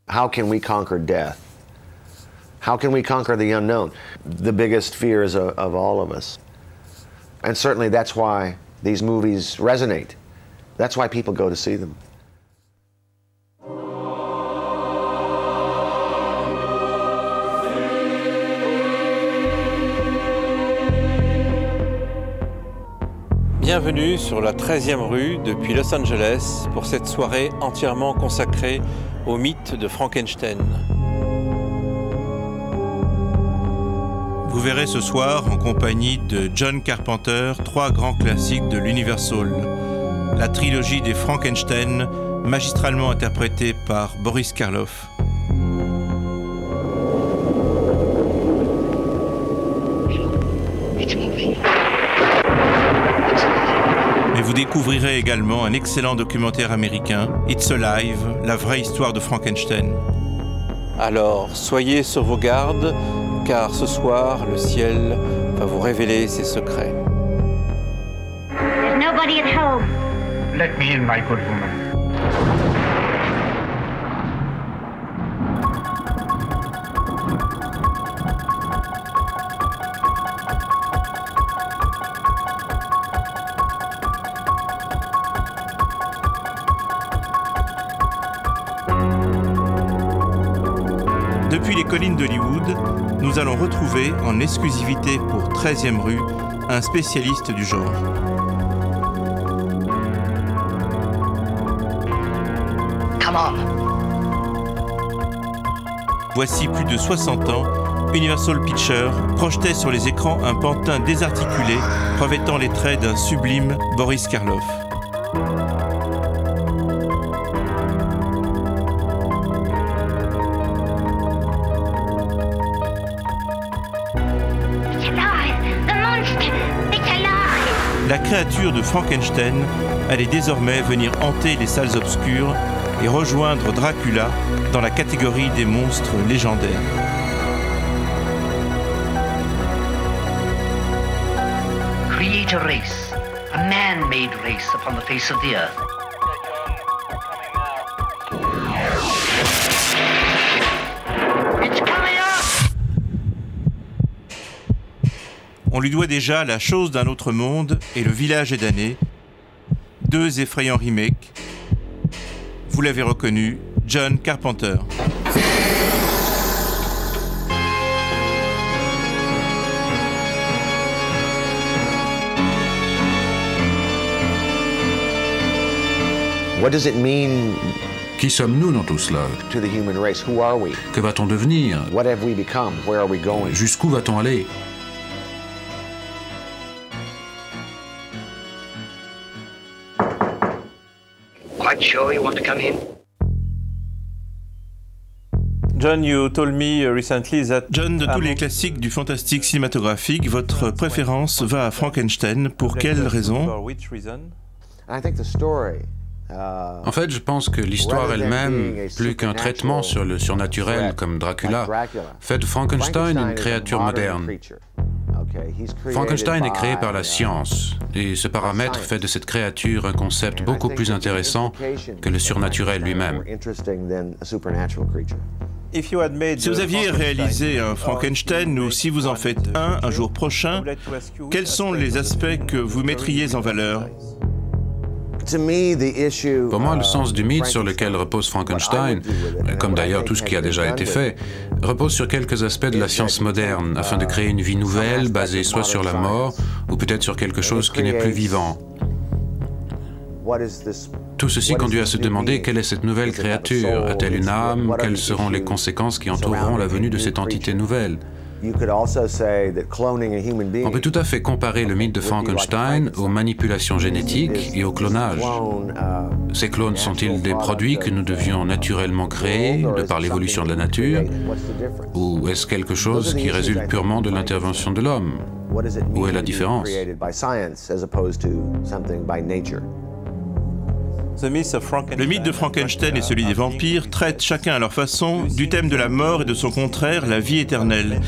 How can we conquer death? How can we conquer the unknown? The biggest fears of all of us. And certainly that's why these movies resonate. That's why people go to see them. Bienvenue sur la 13e rue depuis Los Angeles pour cette soirée entièrement consacrée au mythe de Frankenstein. Vous verrez ce soir en compagnie de John Carpenter 3 grands classiques de l'Universal. La trilogie des Frankenstein, magistralement interprétée par Boris Karloff. Mais vous découvrirez également un excellent documentaire américain, It's Alive, la vraie histoire de Frankenstein. Alors, soyez sur vos gardes, car ce soir, le ciel va vous révéler ses secrets. There's nobody at home. Let me in, my good woman. Depuis les collines d'Hollywood, nous allons retrouver en exclusivité pour 13e rue un spécialiste du genre. Come on. Voici plus de 60 ans, Universal Pictures projetait sur les écrans un pantin désarticulé revêtant les traits d'un sublime Boris Karloff. La créature de Frankenstein allait désormais venir hanter les salles obscures et rejoindre Dracula dans la catégorie des monstres légendaires. Create a race, a man-made race upon the face of the earth. It's coming up! On lui doit déjà La chose d'un autre monde et Le village est damné, 2 effrayants remakes. Vous l'avez reconnu, John Carpenter. What does it mean Qui sommes-nous dans tout cela? to the human race? Who are we? Que va-t-on devenir? What have we become? Where are we going? Jusqu'où va-t-on aller? Quite sure you want to come in? John, you told me recently that... John, de tous les classiques du fantastique cinématographique, votre préférence va à Frankenstein. Pour quelle raison? I think the story. En fait, je pense que l'histoire elle-même, plus qu'un traitement sur le surnaturel comme Dracula, fait de Frankenstein une créature moderne. Frankenstein est créé par la science, et ce paramètre fait de cette créature un concept beaucoup plus intéressant que le surnaturel lui-même. Si vous aviez réalisé un Frankenstein, ou si vous en faites un jour prochain, quels sont les aspects que vous mettriez en valeur? Pour moi, le sens du mythe sur lequel repose Frankenstein, comme d'ailleurs tout ce qui a déjà été fait, repose sur quelques aspects de la science moderne, afin de créer une vie nouvelle basée soit sur la mort, ou peut-être sur quelque chose qui n'est plus vivant. Tout ceci conduit à se demander quelle est cette nouvelle créature. A-t-elle une âme? Quelles seront les conséquences qui entoureront la venue de cette entité nouvelle? On peut tout à fait comparer le mythe de Frankenstein aux manipulations génétiques et au clonage. Ces clones sont-ils des produits que nous devions naturellement créer de par l'évolution de la nature? Ou est-ce quelque chose qui résulte purement de l'intervention de l'homme? Où est la différence? Le mythe de Frankenstein et celui des vampires traitent chacun à leur façon du thème de la mort et de son contraire, la vie éternelle.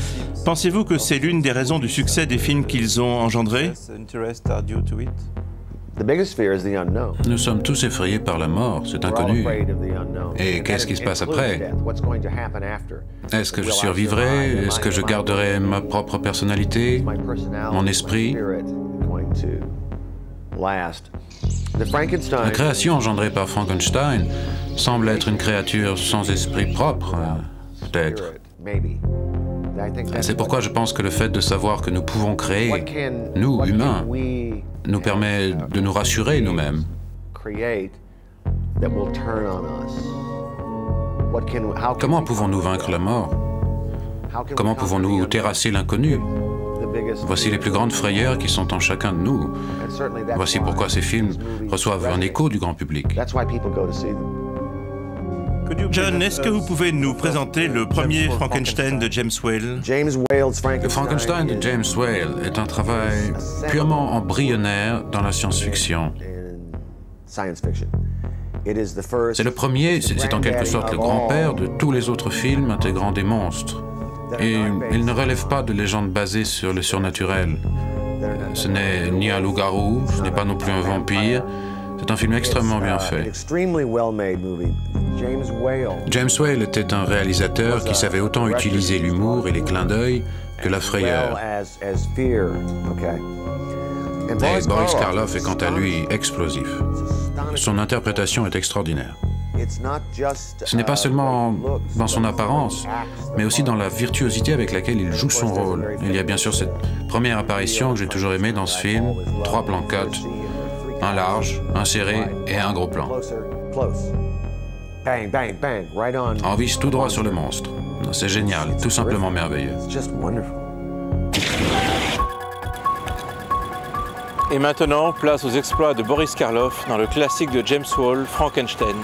Pensez-vous que c'est l'une des raisons du succès des films qu'ils ont engendrés? The biggest fear is the unknown. Nous sommes tous effrayés par la mort, c'est We're all inconnu. afraid of the unknown. Et qu'est-ce qui se passe Includes après? death. What's going to happen after? Est-ce que je Will I survivrai? survive? Est-ce que je garderai ma propre personnalité, My personality, mon my esprit? spirit going to last? The Frankenstein. La création engendrée par Frankenstein semble être une créature sans esprit propre, peut-être. Spirit, maybe. I think that's C'est pourquoi je pense que le fait de savoir que nous pouvons what créer, can- nous, what can humains, we nous permet de nous rassurer nous-mêmes. create that will turn on us? What can- how can Comment we pouvons-nous conquer vaincre la that? mort? How can we Comment conquer pouvons-nous the terrasser l'inconnu? unknown? The biggest Voici les plus grandes frayeurs qui sont en chacun de nous. And certainly that's Voici why pourquoi ces films these movies reçoivent un resonate. écho du grand public. That's why people go to see them. John, est-ce que vous pouvez nous présenter le premier Frankenstein de James Whale? James Whale's Le Frankenstein de James Whale est un travail purement embryonnaire dans la science-fiction. C'est le premier, c'est en quelque sorte le grand-père de tous les autres films intégrant des monstres. Et il ne relève pas de légendes basées sur le surnaturel. Ce n'est ni un loup-garou, ce n'est pas non plus un vampire. C'est un film extrêmement bien fait. James Whale était un réalisateur qui savait autant utiliser l'humour et les clins d'œil que la frayeur. Et Boris Karloff est quant à lui explosif. Son interprétation est extraordinaire. Ce n'est pas seulement dans son apparence, mais aussi dans la virtuosité avec laquelle il joue son rôle. Il y a bien sûr cette première apparition que j'ai toujours aimée dans ce film, 3 plans cut, un large, un serré et un gros plan. On vise tout droit sur le monstre. C'est génial, tout simplement merveilleux. Et maintenant, place aux exploits de Boris Karloff dans le classique de James Whale, Frankenstein.